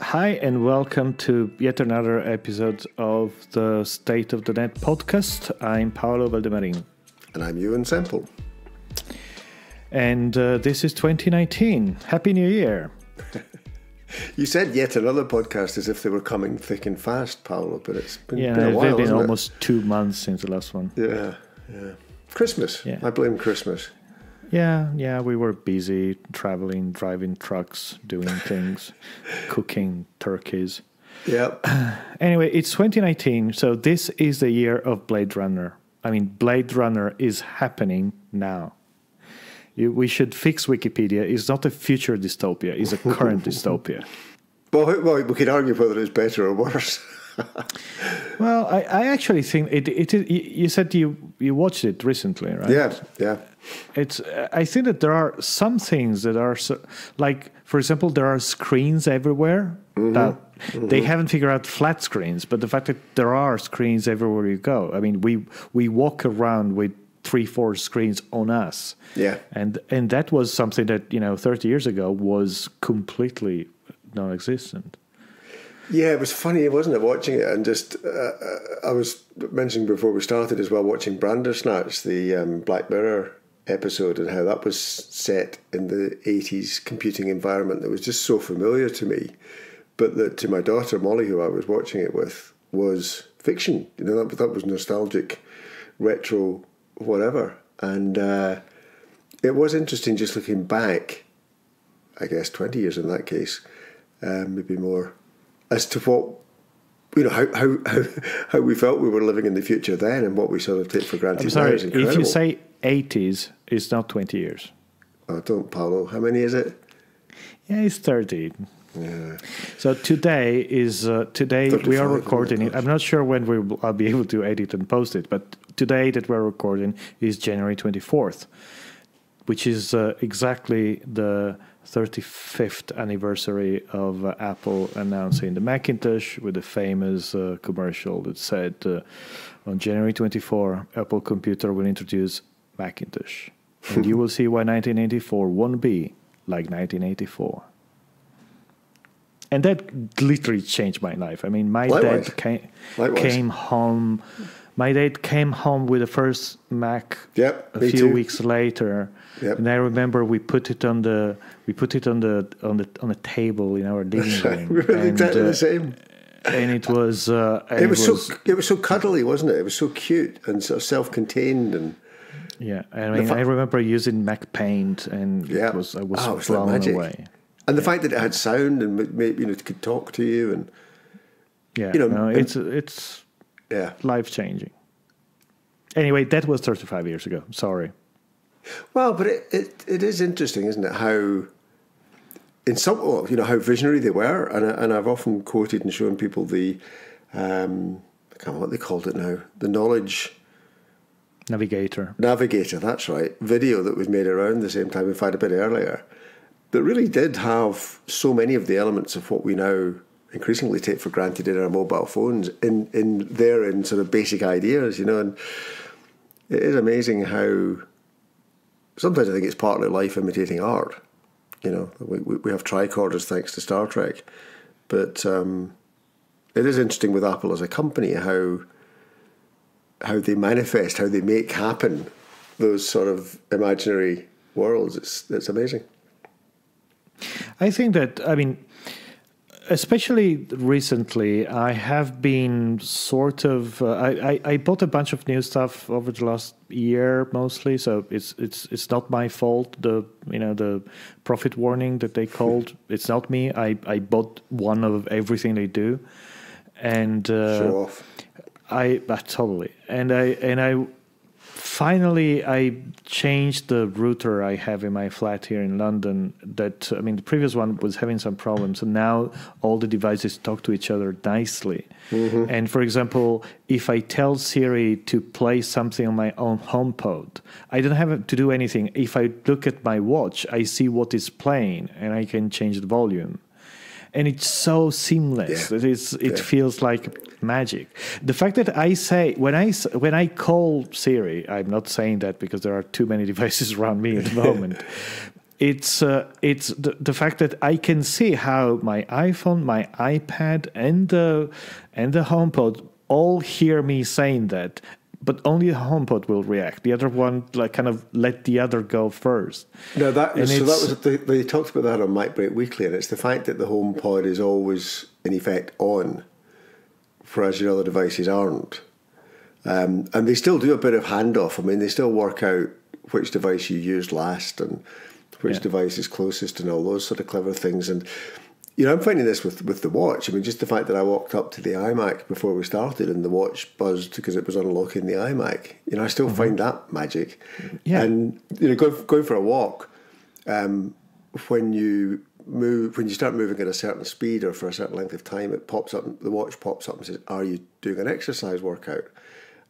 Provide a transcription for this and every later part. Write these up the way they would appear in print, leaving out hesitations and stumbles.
Hi, and welcome to yet another episode of the State of the Net podcast. I'm Paolo Valdemarin. And I'm Euan Semple. And this is 2019. Happy New Year. You said yet another podcast as if they were coming thick and fast, Paolo, but it's been a while, it's been hasn't almost 2 months since the last one. Yeah. Christmas. Yeah. I blame Christmas. Yeah, we were busy traveling, driving trucks, doing things, cooking turkeys. Yep. Anyway, it's 2019, so this is the year of Blade Runner. I mean, Blade Runner is happening now. We should fix Wikipedia. It's not a future dystopia, it's a current dystopia. Well, we could argue whether it's better or worse. Well, I actually think it is. You said you watched it recently, right? Yeah. I think that there are some things that are like, for example, there are screens everywhere that they haven't figured out flat screens, but the fact that there are screens everywhere you go. I mean, we walk around with 3-4 screens on us. Yeah. And that was something that 30 years ago was completely non-existent. Yeah, it was funny, wasn't it, watching it? And just, I was mentioning before we started as well, watching Bandersnatch, the Black Mirror episode, and how that was set in the 80s computing environment that was just so familiar to me. But that to my daughter, Molly, who I was watching it with, was fiction. That was nostalgic, retro, whatever. And it was interesting just looking back, I guess 20 years in that case, maybe more, as to what, how we felt we were living in the future then and what we sort of take for granted. I'm sorry, now is incredible. if you say 80s, it's not 20 years. Oh, don't, Paolo. How many is it? Yeah, it's 30. Yeah. So today we are recording it. I'm not sure when I'll be able to edit and post it, but today that we're recording is January 24th, which is exactly the 35th anniversary of Apple announcing the Macintosh, with the famous commercial that said, on January 24, Apple Computer will introduce Macintosh. And you will see why 1984 won't be like 1984. And that literally changed my life. I mean, my dad came home. My dad came home with the first Mac a few weeks later. Yep. And I remember we put it on the table in our living room. We were exactly the same. And it was it was so cuddly, wasn't it? It was so cute and sort of self-contained and I remember using Mac Paint, and I was blown like away. And the fact that it had sound and maybe it could talk to you and it's life-changing. Anyway, that was 35 years ago. Sorry. Well, but it is interesting, isn't it? How how visionary they were, and I've often quoted and shown people the I can't remember what they called it now, the knowledge Navigator. That's right. Video that was made around the same time, in fact, a bit earlier, that really did have so many of the elements of what we now increasingly take for granted in our mobile phones in sort of basic ideas, and it is amazing how sometimes I think it's partly life imitating art. We have tricorders thanks to Star Trek, but it is interesting with Apple as a company how they manifest, how they make happen those sort of imaginary worlds. It's amazing. I think that, especially recently, I have been sort of. I bought a bunch of new stuff over the last year, mostly. So it's not my fault. The profit warning that they called. It's not me. I bought one of everything they do, and show off. Totally, and I finally I changed the router I have in my flat here in London. The previous one was having some problems, and now all the devices talk to each other nicely. Mm-hmm. And for example, if I tell Siri to play something on my own HomePod, I don't have to do anything. If I look at my watch, I see what is playing, and I can change the volume. And it's so seamless. Yeah. It feels like magic. The fact that I say when I call Siri, I'm not saying that because there are too many devices around me at the moment. It's the fact that I can see how my iPhone, my iPad, and the HomePod all hear me saying that, but only the HomePod will react. The other one, like, kind of let the other go first. No, they talked about that on Mac Break Weekly, and it's the fact that the HomePod is always in effect on, whereas your other devices aren't. And they still do a bit of handoff. I mean, they still work out which device you used last and which device is closest and all those sort of clever things. And, you know, I'm finding this with the watch. I mean, just the fact that I walked up to the iMac before we started and the watch buzzed because it was unlocking the iMac. You know, I still find that magic. Yeah. And, you know, going for a walk, when you start moving at a certain speed or for a certain length of time, the watch pops up and says, "Are you doing an exercise workout?"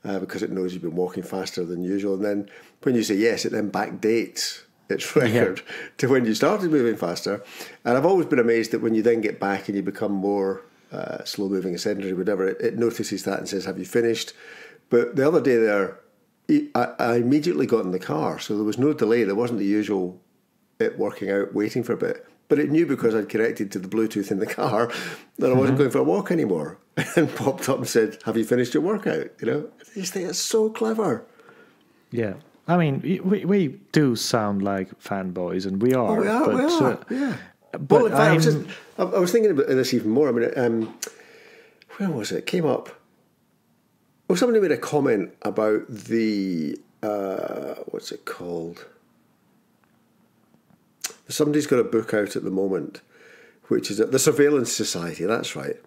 Because it knows you've been walking faster than usual. And then when you say yes, it then backdates its record to when you started moving faster. And I've always been amazed that when you then get back and you become more slow-moving, sedentary, whatever, it notices that and says, "Have you finished?" But the other day there, I immediately got in the car, so there was no delay. There wasn't the usual it working out, waiting for a bit. But it knew because I'd connected to the Bluetooth in the car that I wasn't going for a walk anymore, and popped up and said, "Have you finished your workout?" You know, I just think it's so clever. Yeah, I mean, we do sound like fanboys, and we are. We are. Yeah. But well, in fact, I was thinking about this even more. I mean, where was it? It came up. Oh, somebody made a comment about the what's it called? Somebody's got a book out at the moment, which is the Surveillance Society. That's right.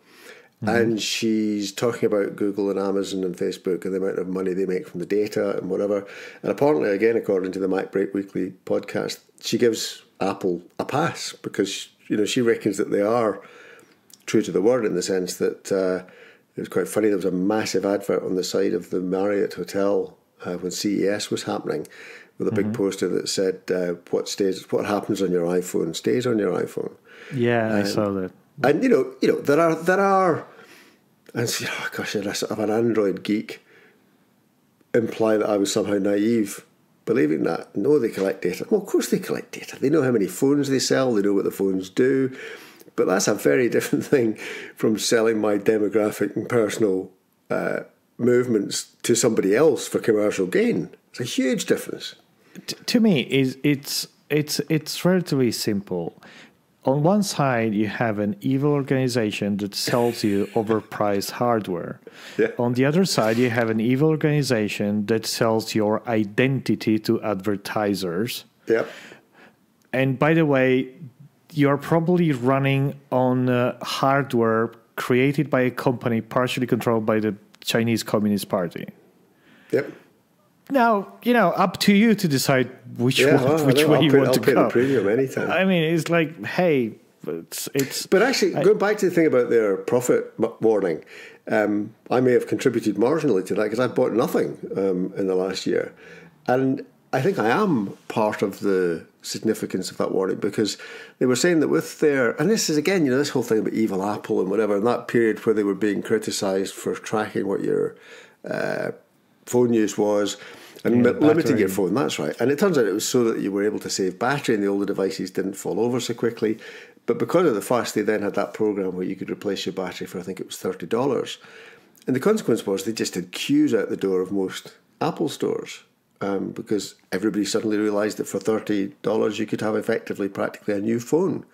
Mm-hmm. And she's talking about Google and Amazon and Facebook and the amount of money they make from the data and whatever. And apparently, again, according to the Mac Break Weekly podcast, she gives Apple a pass because, you know, she reckons that they are true to the word in the sense that it was quite funny. There was a massive advert on the side of the Marriott Hotel when CES was happening, with a big poster that said, "What happens on your iPhone stays on your iPhone." Yeah, I saw that. And you know, there are, and so, oh gosh, I sort of an Android geek imply that I was somehow naive, believing that. No, they collect data. Well, of course they collect data. They know how many phones they sell. They know what the phones do. But that's a very different thing from selling my demographic and personal movements to somebody else for commercial gain. It's a huge difference. To me, it's relatively simple. On one side, you have an evil organization that sells you overpriced hardware. Yeah. On the other side, you have an evil organization that sells your identity to advertisers. Yep. And by the way, you're probably running on hardware created by a company partially controlled by the Chinese Communist Party. Yep. Now, you know, up to you to decide which way you want to go. I'll pay the premium anytime. I mean, it's like, hey, it's. But actually, going back to the thing about their profit warning, I may have contributed marginally to that because I bought nothing in the last year, and I think I am part of the significance of that warning because they were saying that with their, and this is again, you know, this whole thing about evil Apple and whatever, in that period where they were being criticised for tracking what your phone use was and limiting your phone, that's right. And it turns out it was so that you were able to save battery and the older devices didn't fall over so quickly. But because of the fuss, they then had that program where you could replace your battery for, I think it was $30. And the consequence was they just had queues out the door of most Apple stores because everybody suddenly realised that for $30 you could have effectively practically a new phone.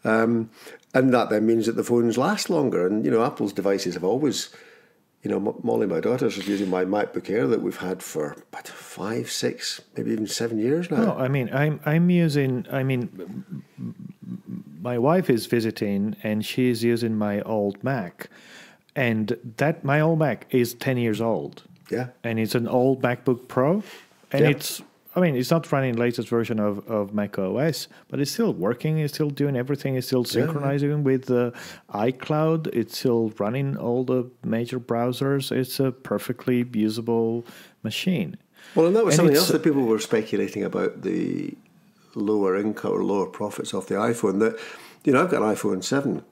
And that then means that the phones last longer. And, you know, Apple's devices have always... You know, Molly, my daughter's using my MacBook Air that we've had for 5, 6, maybe even 7 years now. No, I mean, I'm using. I mean, my wife is visiting, and she's using my old Mac, and that my old Mac is 10 years old. Yeah, and it's an old MacBook Pro, and it's. I mean, it's not running the latest version of Mac OS, but it's still working. It's still doing everything. It's still synchronizing with iCloud. It's still running all the major browsers. It's a perfectly usable machine. Well, and that was something else that people were speculating about, the lower income or lower profits of the iPhone. That, you know, I've got an iPhone 7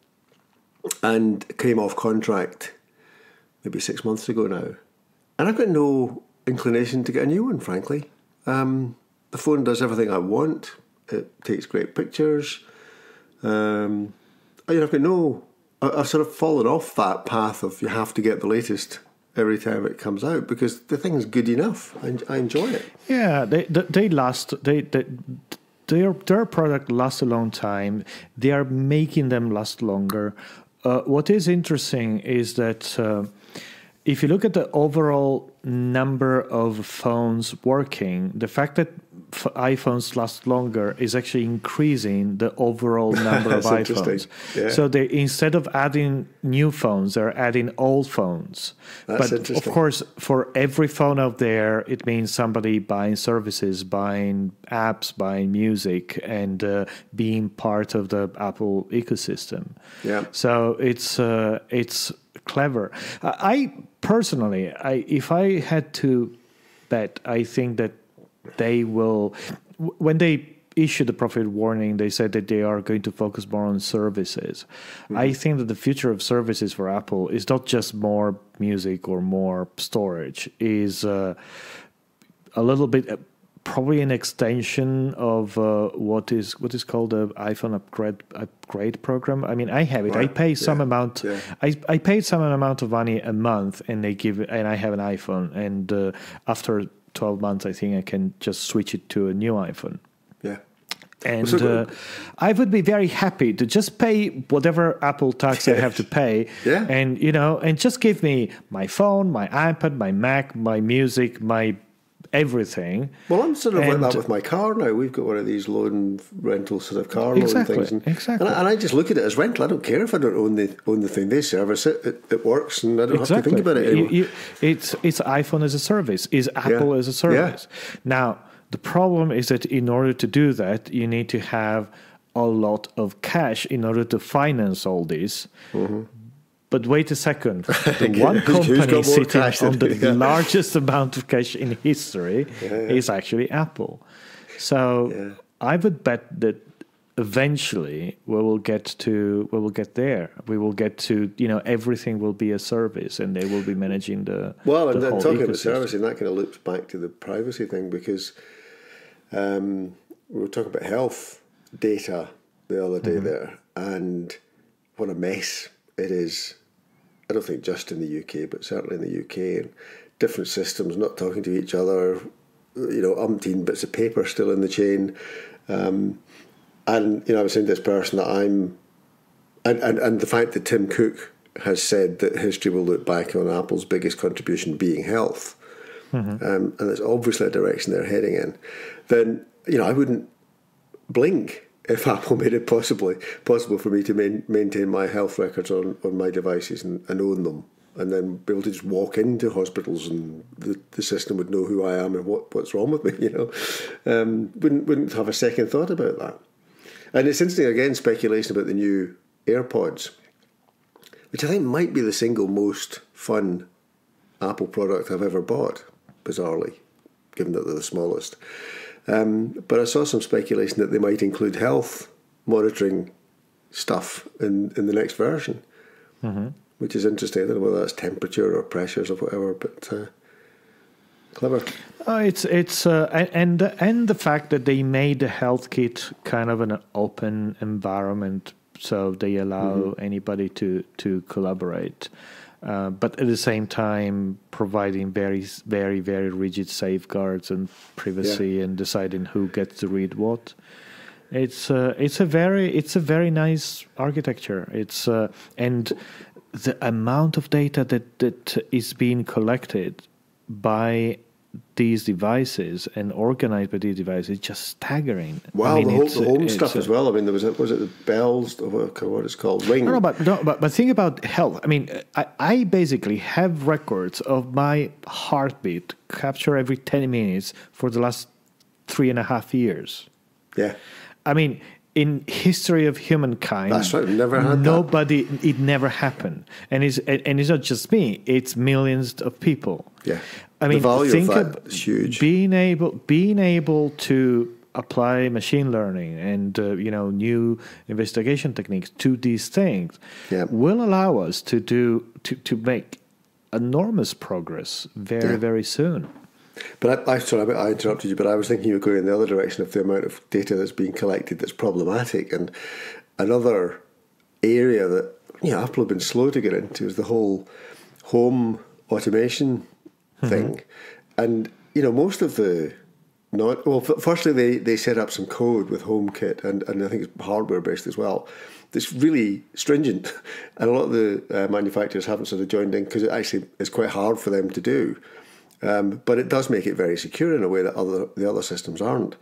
and came off contract maybe 6 months ago now. And I've got no inclination to get a new one, frankly. The phone does everything I want. It takes great pictures. I've got I've sort of fallen off that path of you have to get the latest every time it comes out, because the thing's good enough. I enjoy it. Yeah, they last. Their product lasts a long time. They are making them last longer. What is interesting is that if you look at the overall number of phones working, the fact that iPhones last longer is actually increasing the overall number of iPhones. Yeah. So they, instead of adding new phones, they're adding old phones. That's but of course, for every phone out there, it means somebody buying services, buying apps, buying music, and being part of the Apple ecosystem. Yeah. So it's clever. I personally, if I had to bet, I think that they will, when they issue the profit warning, they said that they are going to focus more on services. Mm-hmm. I think that the future of services for Apple is not just more music or more storage, is a little bit probably an extension of what is called the iPhone upgrade program. I mean, I have it. Right. I pay some amount. Yeah. I paid some amount of money a month, and I have an iPhone, and after 12 months, I think I can just switch it to a new iPhone. Yeah. And I would be very happy to just pay whatever Apple tax I have to pay. Yeah. And just give me my phone, my iPad, my Mac, my music, my everything. Well, I'm sort of like that with my car now. We've got one of these loan rental sort of car loan things. Exactly. And I just look at it as rental. I don't care if I don't own the thing. They service it. It works, and I don't have to think about it anymore. It's iPhone as a service. Is Apple as a service. Yeah. Now, the problem is that in order to do that, you need to have a lot of cash in order to finance all this. Mm-hmm. But wait a second. The one company sitting on the largest amount of cash in history is actually Apple. So I would bet that eventually we will get there. We will get to, everything will be a service, and they will be managing the whole talking ecosystem. About servicing, that kind of loops back to the privacy thing, because we were talking about health data the other day there, and what a mess it is. I don't think just in the UK, but certainly in the UK, and different systems not talking to each other, umpteen bits of paper still in the chain. And, I was saying to this person that and the fact that Tim Cook has said that history will look back on Apple's biggest contribution being health, and it's obviously a direction they're heading in, then, I wouldn't blink if Apple made it possible for me to maintain my health records on my devices and own them, and then be able to just walk into hospitals and the system would know who I am and what's wrong with me, Wouldn't have a second thought about that. And it's interesting, again, speculation about the new AirPods, which I think might be the single most fun Apple product I've ever bought, bizarrely, given that they're the smallest. But I saw some speculation that they might include health monitoring stuff in the next version, which is interesting. I don't know whether that's temperature or pressures or whatever, but clever. And the fact that they made the health kit kind of an open environment, so they allow anybody to collaborate. But at the same time, providing very, very, very rigid safeguards and privacy, and deciding who gets to read what. It's a very nice architecture. And the amount of data that is being collected by these devices and organized by these devices is just staggering. Wow, the home stuff as well. I mean, was it the bells, or what it's called, Ring? No, but think about health. I mean, I basically have records of my heartbeat captured every 10 minutes for the last 3.5 years. Yeah. I mean, in history of humankind, that's right. Never had nobody. It never happened, and it's not just me. It's millions of people. Yeah. I mean, the value of that is huge. Being able to apply machine learning and new investigation techniques to these things will allow us to make enormous progress very soon. But sorry, I interrupted you, but I was thinking you were going in the other direction of the amount of data that's being collected that's problematic. And another area that Apple have been slow to get into is the whole home automation thing. And, most of the firstly, they set up some code with HomeKit, and I think it's hardware-based as well. It's really stringent, and a lot of the manufacturers haven't sort of joined in because it actually is quite hard for them to do. But it does make it very secure in a way that the other systems aren't.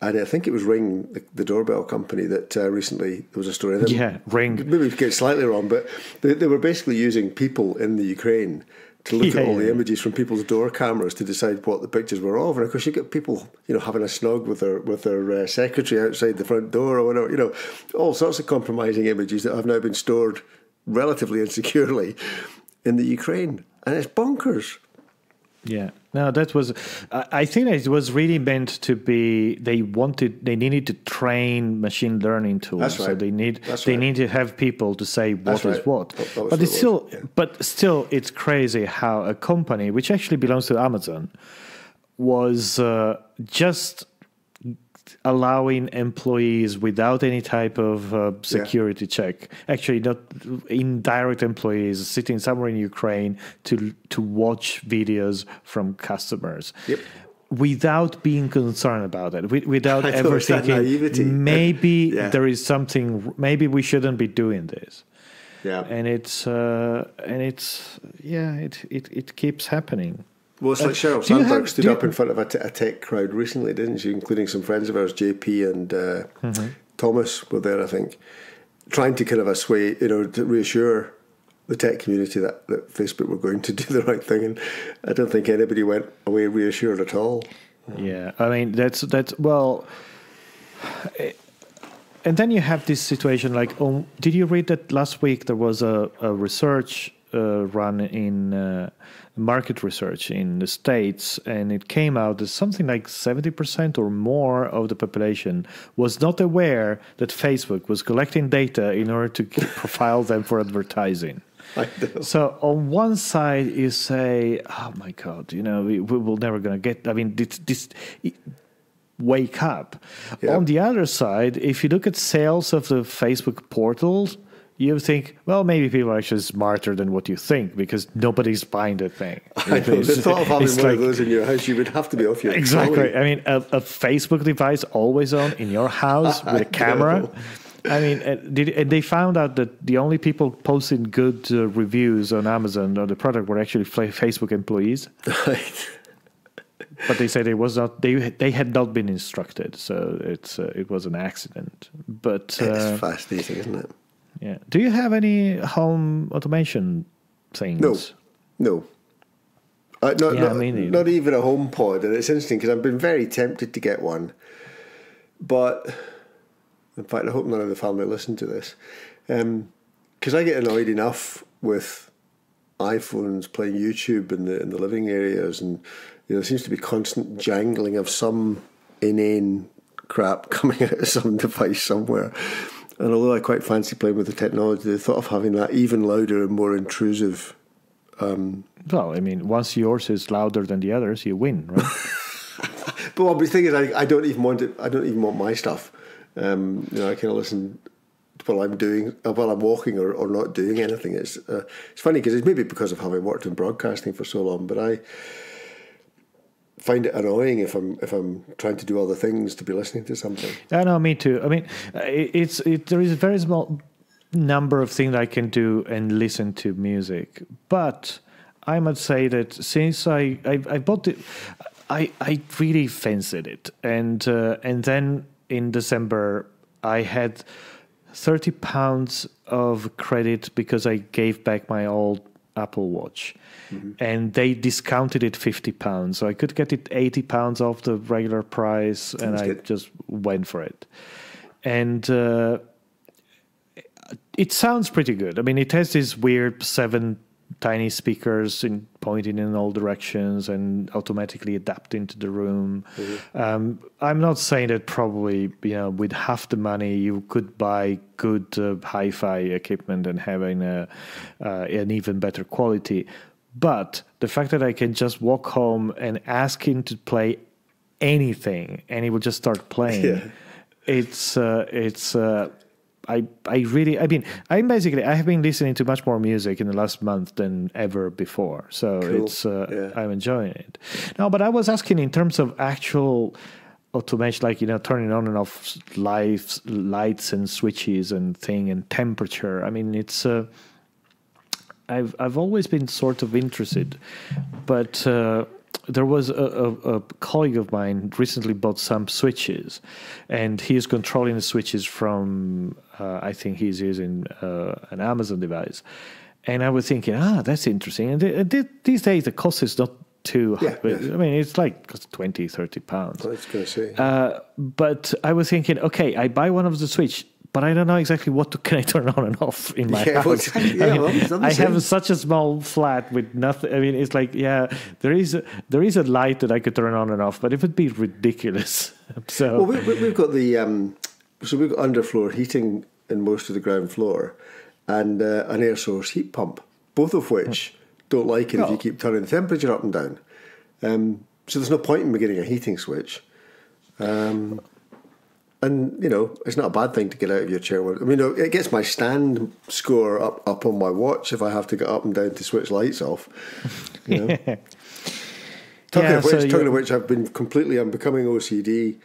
And I think it was Ring, the doorbell company, that recently there was a story of them. Yeah, Ring. Maybe get it slightly wrong, but they were basically using people in the Ukraine to look at all the images from people's door cameras to decide what the pictures were of. And of course, you get people, having a snog with their secretary outside the front door or whatever. All sorts of compromising images that have now been stored relatively insecurely in the Ukraine, and it's bonkers. Yeah, no, that was. I think it was really meant to be. They needed to train machine learning tools. That's right. So they need to have people to say what is what. But still, it's crazy how a company which actually belongs to Amazon was just allowing employees without any type of security check, actually not indirect employees sitting somewhere in Ukraine to watch videos from customers. Yep. Without being concerned about it, without ever thinking maybe there is something, maybe we shouldn't be doing this. Yeah. And it keeps happening. Well, it's like Sheryl Sandberg stood up in front of a tech crowd recently, didn't she? Including some friends of ours, JP and Thomas were there, I think, trying to kind of assuage, to reassure the tech community that Facebook were going to do the right thing. And I don't think anybody went away reassured at all. Yeah, I mean, that's well. And then you have this situation like, did you read that last week there was a research run in market research in the States, and it came out that something like 70% or more of the population was not aware that Facebook was collecting data in order to profile them for advertising. So on one side you say, oh my God, we will never going to get, I mean, this wake up. Yeah. On the other side, if you look at sales of the Facebook portals, you think, well, maybe people are actually smarter than what you think because nobody's buying the thing. I know. The thought of having one of those in your house, you would have to be off your Exactly. trolley. I mean, a Facebook device always on in your house with a camera. I mean, and they found out that the only people posting good reviews on Amazon on the product were actually Facebook employees. Right. But they said it was not. They had not been instructed, so it was an accident. But it's fascinating, isn't it? Yeah. Do you have any home automation things? No. Not even a home pod. And it's interesting because I've been very tempted to get one. But, in fact, I hope none of the family listen to this. Because I get annoyed enough with iPhones playing YouTube in the living areas. And there seems to be constant jangling of some inane crap coming out of some device somewhere. And although I quite fancy playing with the technology, the thought of having that even louder and more intrusive. Well, I mean, once yours is louder than the others, you win, right? But the thing is, I don't even want it. I don't even want my stuff. I kind of listen while I'm walking or not doing anything. It's funny because it's maybe because of having worked in broadcasting for so long, but I find it annoying if I'm trying to do other things to be listening to something. I know, me too. I mean, there is a very small number of things I can do and listen to music, but I must say that since I bought it, I really fancied it, and then in December I had £30 of credit because I gave back my old Apple Watch. Mm-hmm. And they discounted it £50, so I could get it £80 off the regular price, and I just went for it. And it sounds pretty good. I mean, it has these weird 7 tiny speakers pointing in all directions and automatically adapting to the room. Mm-hmm. I'm not saying that probably with half the money you could buy good hi-fi equipment and having an even better quality. But the fact that I can just walk home and ask him to play anything, and he will just start playing. I have been listening to much more music in the last month than ever before. So cool. I'm enjoying it. No, but I was asking in terms of actual automation, like, turning on and off lights and switches and temperature. I mean, it's, I've always been sort of interested, but, there was a colleague of mine recently bought some switches, and he's controlling the switches from, I think he's using an Amazon device. And I was thinking, that's interesting. And these days, the cost is not too high. I mean, it's like £20, £30. I was going to say. But I was thinking, okay, I buy one of the switch, but I don't know exactly can I turn on and off in my house. I have such a small flat with nothing. I mean, it's like, there is a light that I could turn on and off, but it would be ridiculous. So we've got we've got underfloor heating in most of the ground floor, and an air source heat pump, both of which don't like it if you keep turning the temperature up and down. So there's no point in me getting a heating switch. And, it's not a bad thing to get out of your chair. I mean, it gets my stand score up on my watch if I have to get up and down to switch lights off. Talking of which, I'm becoming OCD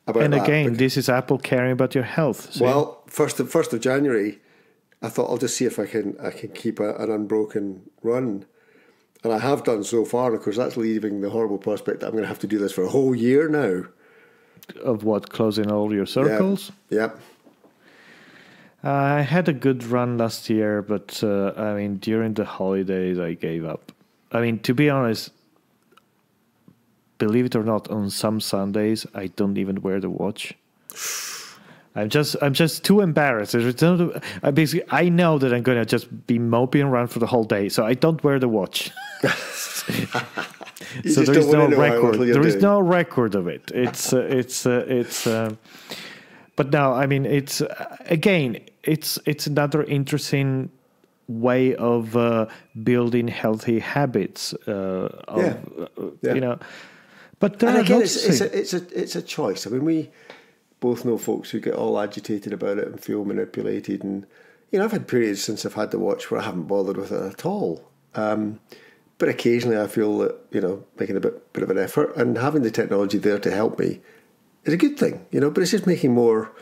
about that. And again, this is Apple caring about your health. So. Well, 1st of January, I thought I'll just see if I can keep an unbroken run. And I have done so far. Of course, that's leaving the horrible prospect that I'm going to have to do this for a whole year now. Of what, closing all your circles? Yeah. I had a good run last year, but during the holidays I gave up. I mean, to be honest, believe it or not, on some Sundays I don't even wear the watch. I'm just too embarrassed. I know that I'm going to just be moping around for the whole day, so I don't wear the watch. So there is no record. There is no record of it. But no, I mean, it's another interesting way of building healthy habits. But and again, it's a choice. I mean, we both know folks who get all agitated about it and feel manipulated. And I've had periods since I've had the watch where I haven't bothered with it at all. But occasionally I feel that, making a bit of an effort and having the technology there to help me is a good thing, but it's just making more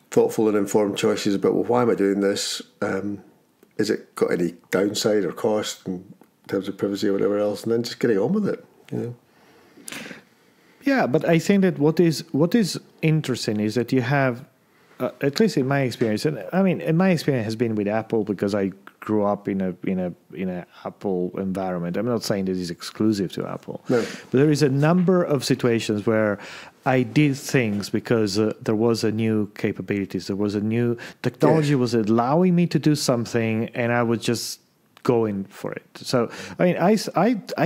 thoughtful and informed choices about, well, why am I doing this? Is it got any downside or cost in terms of privacy or whatever else? And then just getting on with it, Yeah, but I think that what is interesting is that you have, at least in my experience, and I mean, in my experience has been with Apple because I grew up in a Apple environment. I'm not saying that it's exclusive to Apple, no. But there is a number of situations where I did things because there was a new capabilities, there was a new technology was allowing me to do something, and I was just going for it. So I mean, I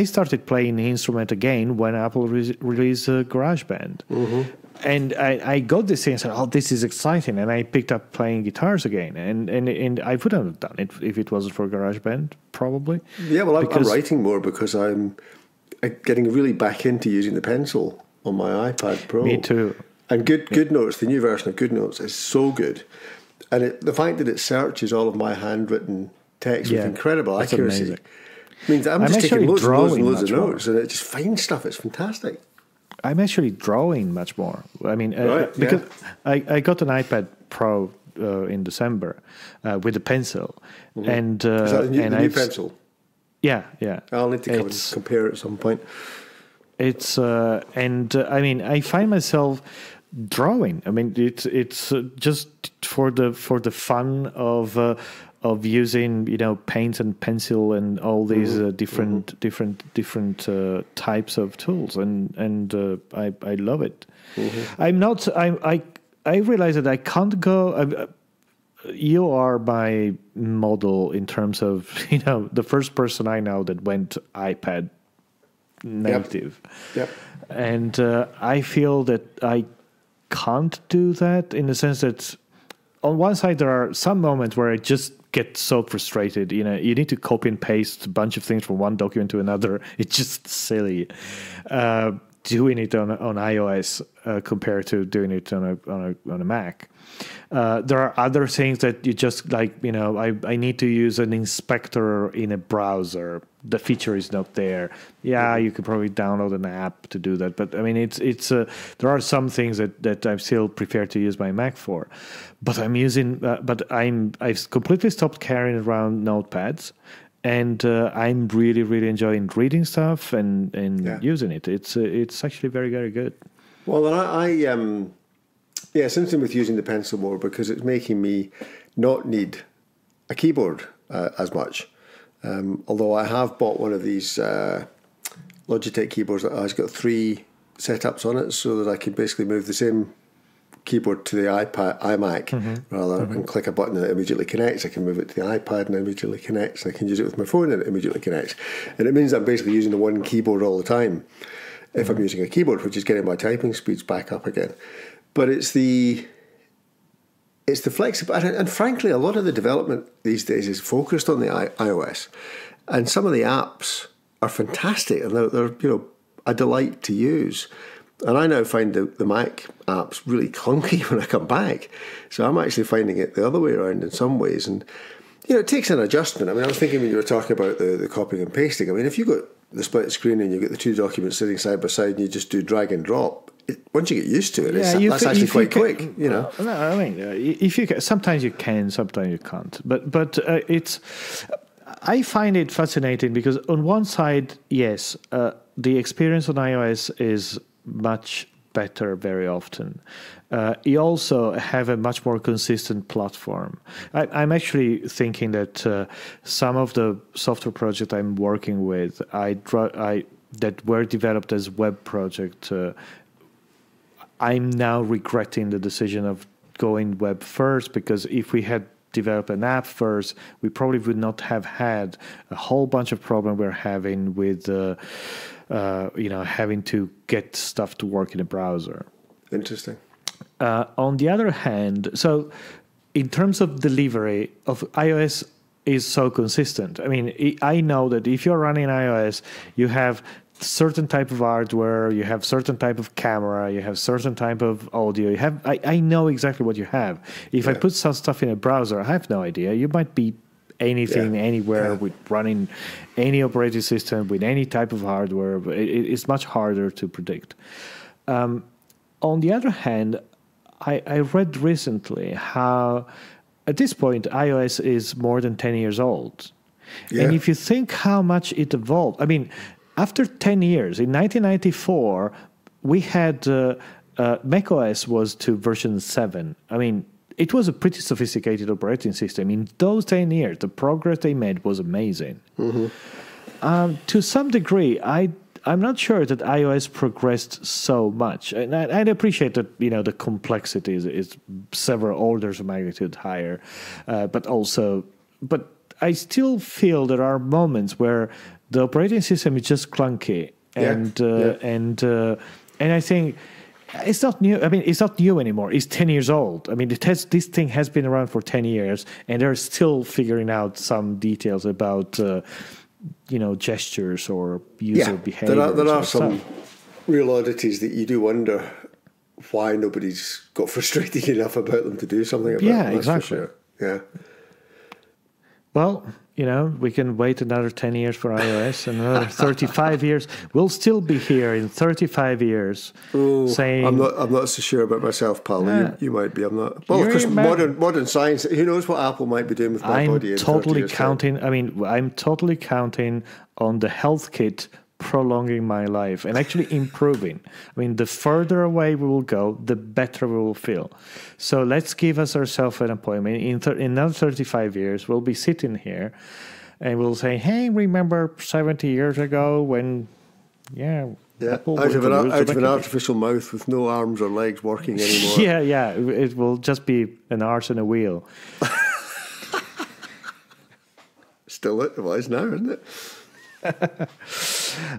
started playing the instrument again when Apple released GarageBand. Mm-hmm. And I got this thing and said, oh, this is exciting. And I picked up playing guitars again. And I wouldn't have done it if it wasn't for GarageBand, probably. Yeah, well, I'm writing more because I'm getting really back into using the pencil on my iPad Pro. Me too. And GoodNotes, the new version of GoodNotes is so good. And the fact that it searches all of my handwritten text with incredible accuracy amazing. Means that I'm just taking loads and loads of notes and it just finds stuff. It's fantastic. I'm actually drawing much more. I mean, because I got an iPad Pro in December with a pencil, and is that a new pencil? Yeah. I'll need to come and compare it at some point. It's I mean, I find myself drawing. I mean, it's just for the fun of using paint and pencil and all these different types of tools, and I love it. I realize that I can't go. You are my model in terms of the first person I know that went iPad native. Yep. And I feel that I can't do that in the sense that on one side there are some moments where I just get so frustrated. You know, you need to copy and paste a bunch of things from one document to another. It's just silly doing it on iOS compared to doing it on a Mac. There are other things that you just like, you know, I need to use an inspector in a browser. The feature is not there. Yeah, you could probably download an app to do that. But I mean, it's there are some things that I still prefer to use my Mac for. But I've completely stopped carrying around notepads. And I'm really, really enjoying reading stuff and using it. It's actually very, very good. Well, and it's interesting with using the pencil more because it's making me not need a keyboard as much. Although I have bought one of these Logitech keyboards that has got 3 setups on it, so that I can basically move the same keyboard to the iMac and click a button and it immediately connects. I can move it to the iPad and it immediately connects. I can use it with my phone and it immediately connects. And it means I'm basically using the one keyboard all the time if I'm using a keyboard, which is getting my typing speeds back up again. But it's the flexibility, and frankly, a lot of the development these days is focused on the iOS, and some of the apps are fantastic and they're a delight to use. And I now find the Mac apps really clunky when I come back. So I'm actually finding it the other way around in some ways. And, it takes an adjustment. I mean, I was thinking when you were talking about the copying and pasting, I mean, if you've got the split screen and you've got the 2 documents sitting side by side and you just do drag and drop, once you get used to it, that's actually quite quick, No, I mean, if you can, sometimes you can, sometimes you can't. But I find it fascinating because on one side, yes, the experience on iOS is much better very often. You also have a much more consistent platform. I'm actually thinking that some of the software projects I'm working with, that were developed as web projects, I'm now regretting the decision of going web first, because if we had developed an app first, we probably would not have had a whole bunch of problems we're having with having to get stuff to work in a browser. Interesting. On the other hand, so in terms of delivery of iOS is so consistent. I mean, I know that if you're running iOS, you have certain type of hardware, you have certain type of camera, you have certain type of audio. I know exactly what you have. If I put some stuff in a browser, I have no idea. You might be anything, anywhere, with running any operating system, with any type of hardware. It's much harder to predict. On the other hand, I read recently how at this point iOS is more than 10 years old. Yeah. And if you think how much it evolved, I mean, after 10 years, in 1994, we had macOS was to version 7. I mean, it was a pretty sophisticated operating system. In those 10 years, the progress they made was amazing. To some degree, I'm not sure that iOS progressed so much. And I'd appreciate that, the complexity is several orders of magnitude higher. But I still feel there are moments where the operating system is just clunky. And I think it's not new. I mean, it's not new anymore. It's 10 years old. I mean, this thing has been around for 10 years, and they're still figuring out some details about gestures or user behavior. There are some real oddities that you do wonder why nobody's got frustrated enough about them to do something about them. Yeah, exactly. For sure. Yeah. Well, we can wait another 10 years for iOS, and another 35 years. We'll still be here in 35 years saying... I'm not so sure about myself, Paolo. You might be. I'm not. Well, of course, modern science, who knows what Apple might be doing with my body in 30 years' time. I'm totally counting on the health kit prolonging my life and actually improving. I mean, the further away we will go, the better we will feel. So let's give ourselves an appointment. In another 35 years, we'll be sitting here and we'll say, hey, remember 70 years ago when, Apple out of an artificial mouth with no arms or legs working anymore. Yeah, it will just be an arse and a wheel. Still it was now, isn't it?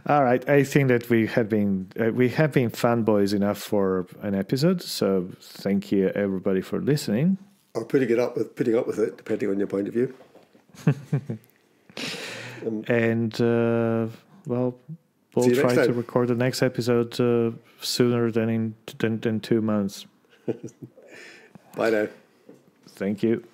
All right, I think that we have been fanboys enough for an episode. So thank you everybody for listening, or putting up with it, depending on your point of view. And we'll try to record the next episode sooner than in 2 months. Bye now. Thank you.